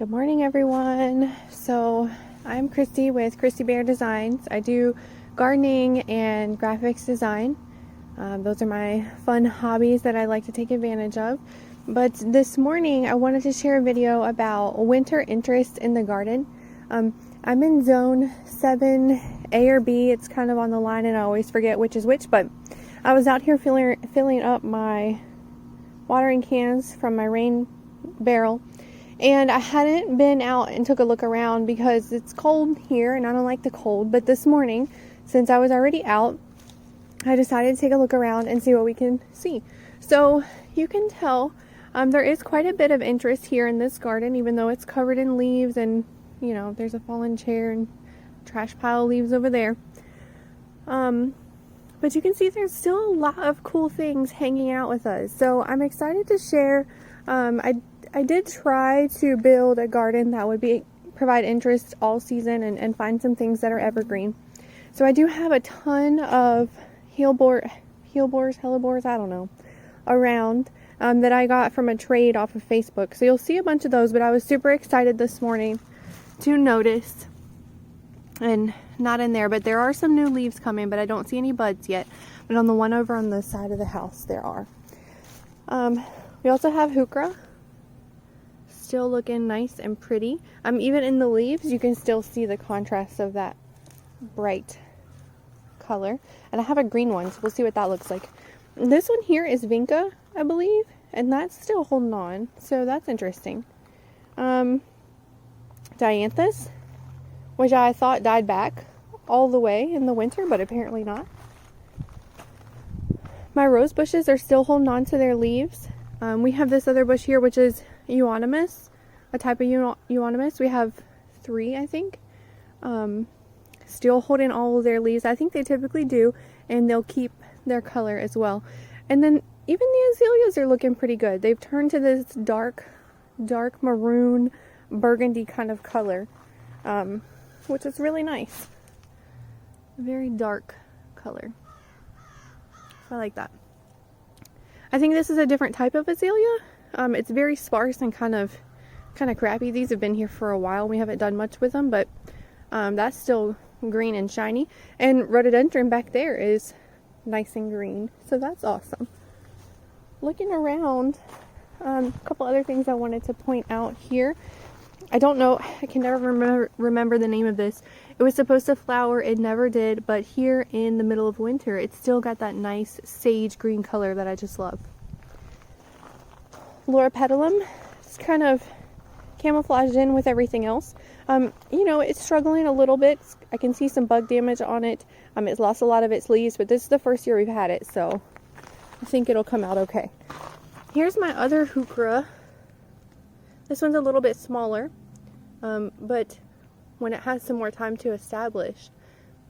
Good morning, everyone. So I'm Christy with Christy Bear Designs. I do gardening and graphics design. Those are my fun hobbies that I like to take advantage of. But this morning I wanted to share a video about winter interest in the garden. I'm in zone 7A or B. It's kind of on the line and I always forget which is which, but I was out here filling up my watering cans from my rain barrel. And I hadn't been out and took a look around because it's cold here and I don't like the cold. But this morning, since I was already out, I decided to take a look around and see what we can see. So you can tell there is quite a bit of interest here in this garden, even though it's covered in leaves and, you know, there's a fallen chair and trash pile of leaves over there. But you can see there's still a lot of cool things hanging out with us. So I'm excited to share. I did try to build a garden that would provide interest all season and find some things that are evergreen. So I do have a ton of hellebores, I don't know, around that I got from a trade off of Facebook. So you'll see a bunch of those, but I was super excited this morning to notice, and not in there, but there are some new leaves coming, but I don't see any buds yet. But on the one over on the side of the house, there are. We also have heuchera. Still looking nice and pretty. Even in the leaves, you can still see the contrast of that bright color. And I have a green one, so we'll see what that looks like. This one here is vinca, I believe, and that's still holding on, so that's interesting. Dianthus, which I thought died back all the way in the winter, but apparently not. My rose bushes are still holding on to their leaves. We have this other bush here, which is euonymus, a type of euonymus. We have 3, I think, still holding all of their leaves. I think they typically do, and they'll keep their color as well. And then even the azaleas are looking pretty good. They've turned to this dark maroon, burgundy kind of color, which is really nice. Very dark color. I like that. I think this is a different type of azalea. It's very sparse and kind of crappy. These have been here for a while. We haven't done much with them, but that's still green and shiny. And rhododendron back there is nice and green, so that's awesome. Looking around, a couple other things I wanted to point out here. I don't know, I can never remember the name of this. It was supposed to flower, it never did, but here in the middle of winter, it's still got that nice sage green color that I just love. Loropetalum, it's kind of camouflaged in with everything else. You know, it's struggling a little bit. I can see some bug damage on it. It's lost a lot of its leaves, but this is the first year we've had it, so I think it'll come out okay. Here's my other heuchera. This one's a little bit smaller, but when it has some more time to establish,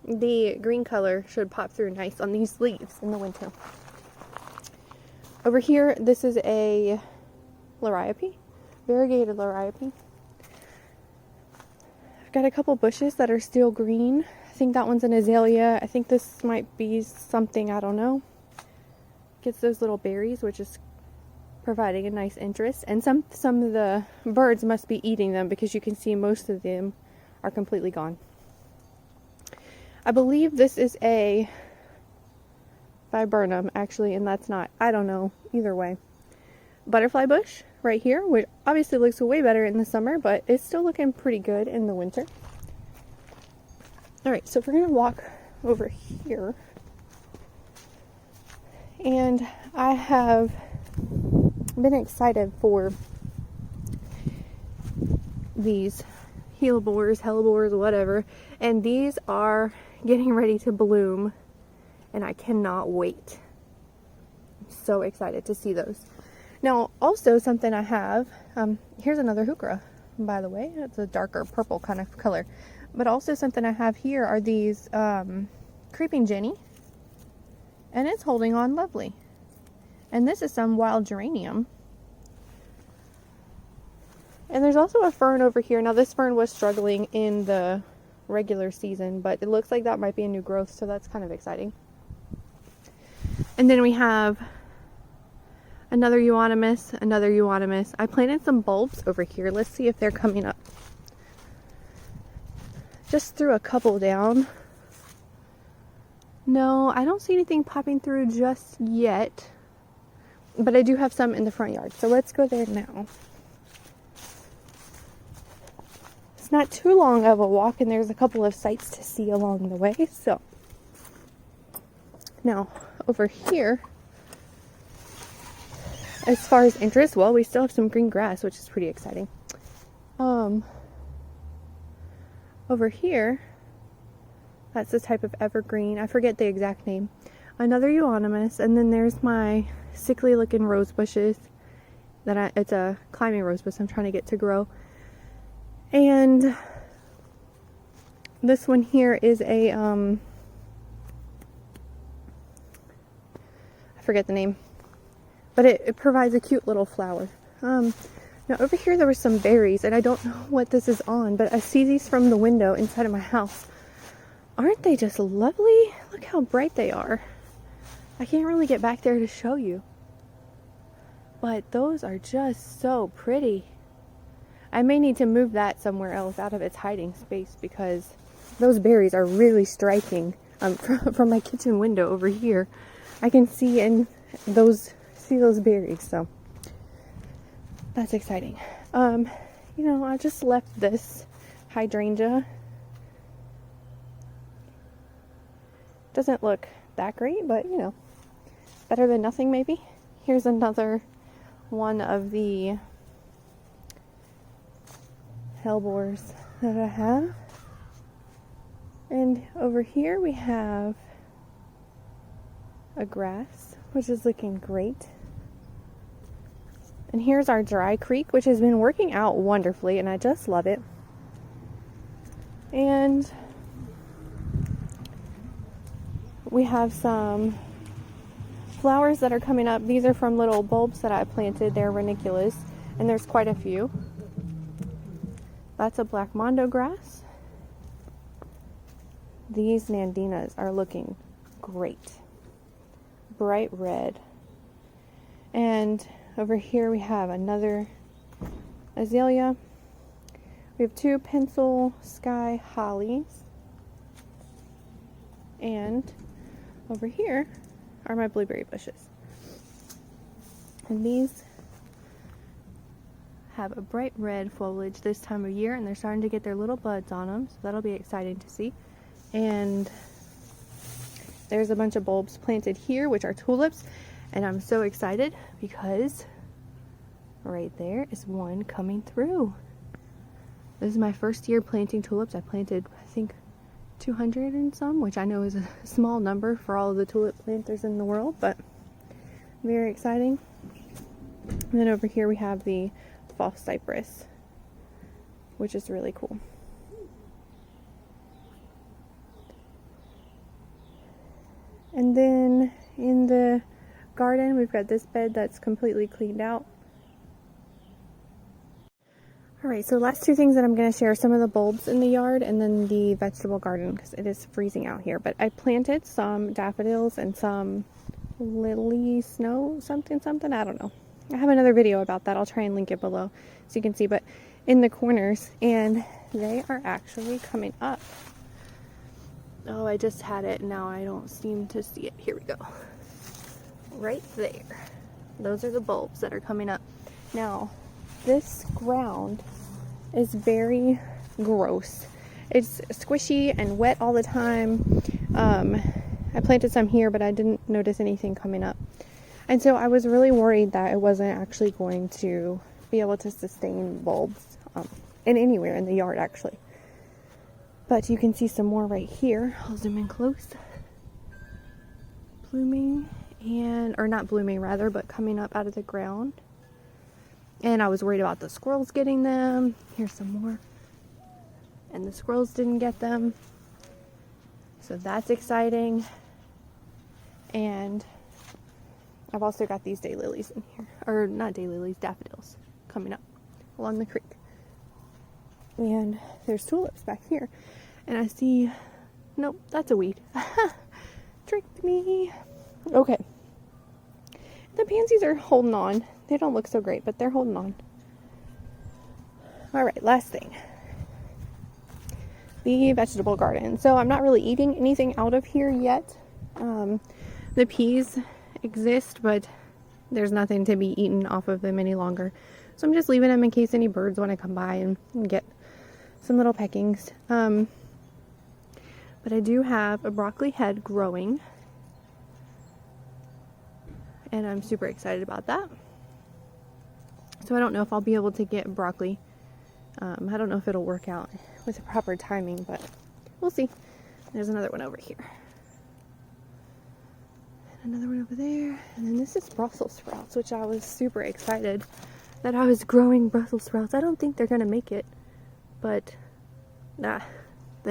the green color should pop through nice on these leaves in the winter. Over here, this is a liriope, variegated liriope. I've got a couple bushes that are still green. I think that one's an azalea. I think this might be something, I don't know. Gets those little berries, which is providing a nice interest. And some of the birds must be eating them because you can see most of them are completely gone. I believe this is a viburnum, actually, and that's not. I don't know. Either way. Butterfly bush right here, which obviously looks way better in the summer, but it's still looking pretty good in the winter. Alright, so we're going to walk over here. And I have been excited for these hellebores, whatever, and these are getting ready to bloom, and I cannot wait. I'm so excited to see those. Now, also something I have, here's another heuchera, by the way. It's a darker purple kind of color. But also something I have here are these creeping jenny, and it's holding on lovely. And this is some wild geranium. And there's also a fern over here. Now this fern was struggling in the regular season, but it looks like that might be a new growth, so that's kind of exciting. And then we have Another euonymus, another euonymus. I planted some bulbs over here. Let's see if they're coming up. Just threw a couple down. No, I don't see anything popping through just yet. But I do have some in the front yard. So let's go there now. It's not too long of a walk, and there's a couple of sights to see along the way. So now over here, as far as interest, well, we still have some green grass, which is pretty exciting. Over here, that's the type of evergreen. I forget the exact name. Another euonymus, and then there's my sickly looking rose bushes that it's a climbing rose bush I'm trying to get to grow. And this one here is a I forget the name, but it provides a cute little flower. Now over here there were some berries, and I don't know what this is on, but I see these from the window inside of my house. Aren't they just lovely? Look how bright they are. I can't really get back there to show you, but those are just so pretty. I may need to move that somewhere else out of its hiding space, because those berries are really striking. From my kitchen window over here, I can see those berries, so that's exciting. You know, I just left this hydrangea. Doesn't look that great, but you know, better than nothing maybe. Here's another one of the hellebores that I have. And over here we have a grass, which is looking great. And here's our dry creek, which has been working out wonderfully, and I just love it. And we have some flowers that are coming up. These are from little bulbs that I planted. They're ranunculus, and there's quite a few. That's a black mondo grass. These nandinas are looking great. Bright red. And over here we have another azalea. We have two pencil sky hollies. And over here are my blueberry bushes. And these have a bright red foliage this time of year, and they're starting to get their little buds on them, so that'll be exciting to see. And there's a bunch of bulbs planted here, which are tulips, and I'm so excited because right there is one coming through. This is my first year planting tulips. I planted, I think, 200 and some, which I know is a small number for all of the tulip planters in the world, but very exciting. And then over here we have the false cypress, which is really cool. And then in the garden we've got this bed that's completely cleaned out. Alright, so last two things that I'm going to share, some of the bulbs in the yard and then the vegetable garden, because it is freezing out here. But I planted some daffodils and some lily snow something, I don't know. I have another video about that. I'll try and link it below so you can see, but in the corners, and they are actually coming up. Oh, I just had it, now I don't seem to see it. Here we go. Right there. Those are the bulbs that are coming up. Now, this ground is very gross. It's squishy and wet all the time. I planted some here, but I didn't notice anything coming up. And so I was really worried that it wasn't actually going to be able to sustain bulbs in anywhere in the yard, actually. But you can see some more right here. I'll zoom in close. Blooming, or not blooming rather, but coming up out of the ground. And I was worried about the squirrels getting them. Here's some more. And the squirrels didn't get them. So that's exciting. And I've also got these daylilies in here. Or not daylilies, daffodils coming up along the creek. And there's tulips back here. And I see, nope, that's a weed. Tricked me. Okay. The pansies are holding on. They don't look so great, but they're holding on. Alright, last thing. The vegetable garden. So I'm not really eating anything out of here yet. The peas exist, but there's nothing to be eaten off of them any longer. So I'm just leaving them in case any birds want to come by and get some little peckings. But I do have a broccoli head growing. And I'm super excited about that. So I don't know if I'll be able to get broccoli. I don't know if it'll work out with the proper timing, but we'll see. There's another one over here. And another one over there. And then this is Brussels sprouts, which I was super excited that I was growing Brussels sprouts. I don't think they're going to make it, but the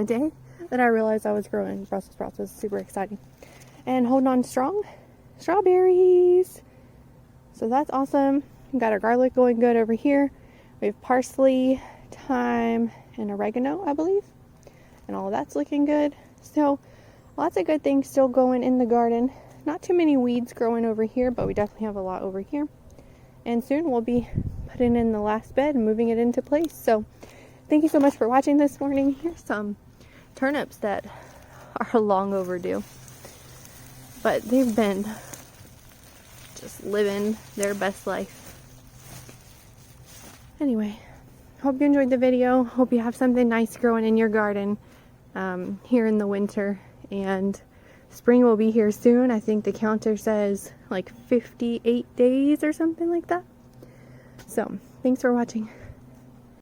day that I realized I was growing Brussels sprouts was super exciting. And holding on strong, strawberries. So that's awesome. We've got our garlic going good over here. We have parsley, thyme, and oregano, I believe. And all of that's looking good. So lots of good things still going in the garden. Not too many weeds growing over here, but we definitely have a lot over here. And soon we'll be putting in the last bed and moving it into place. So thank you so much for watching this morning. Here's some turnips that are long overdue. But they've been just living their best life. Anyway, hope you enjoyed the video. Hope you have something nice growing in your garden here in the winter. And spring will be here soon. I think the counter says like 58 days or something like that. So, thanks for watching.